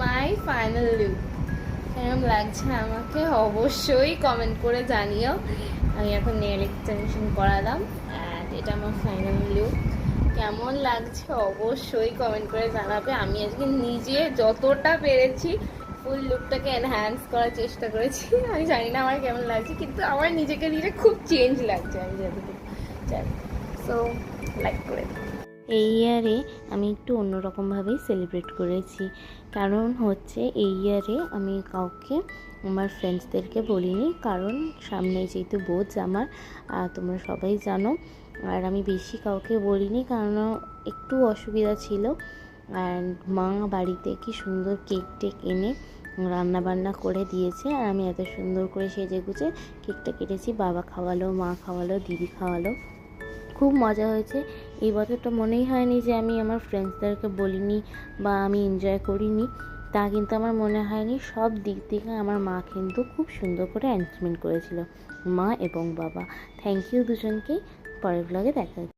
My final look. কেমন লাগছে আমাকে অবশ্যই কমেন্ট করে জানিও। আমি এখন নেল এক্সটেনশন করালাম অ্যান্ড এটা আমার ফাইনাল লুক। কেমন লাগছে অবশ্যই কমেন্ট করে জানাবে। আমি আজকে নিজে যতটা পেরেছি ফুল লুকটাকে এনহ্যান্স করার চেষ্টা করেছি। আমি জানি না আমার কেমন লাগছে, কিন্তু আমার নিজেকে নিজে খুব চেঞ্জ লাগছে আমি যতটুকু জানি। সো লাইক করে দিই। এই ইয়ারে আমি একটু অন্যরকমভাবেই সেলিব্রেট করেছি। কারণ হচ্ছে এই ইয়ারে আমি কাউকে আমার ফ্রেন্ডসদেরকে বলিনি, কারণ সামনে যেহেতু বোঝ আমার তোমরা সবাই জানো। আর আমি বেশি কাউকে বলিনি কারণ একটু অসুবিধা ছিল। অ্যান্ড মা বাড়িতে কি সুন্দর কেক টেক এনে রান্না বান্না করে দিয়েছে, আর আমি এত সুন্দর করে সেজে গুজে কেকটা কেটেছি। বাবা খাওয়ালো, মা খাওয়ালো, দিদি খাওয়ালো, খুব মজা হয়েছে। এই বছরটা মনেই হয়নি যে আমি আমার ফ্রেন্ডসদেরকে বলিনি বা আমি এনজয় করিনি, তা কিন্তু আমার মনে হয়নি। সব দিক থেকে আমার মা কিন্তু খুব সুন্দর করে অ্যারেঞ্জমেন্ট করেছিল, মা এবং বাবা। থ্যাংক ইউ দুজনকেই। পরের ব্লগে দেখা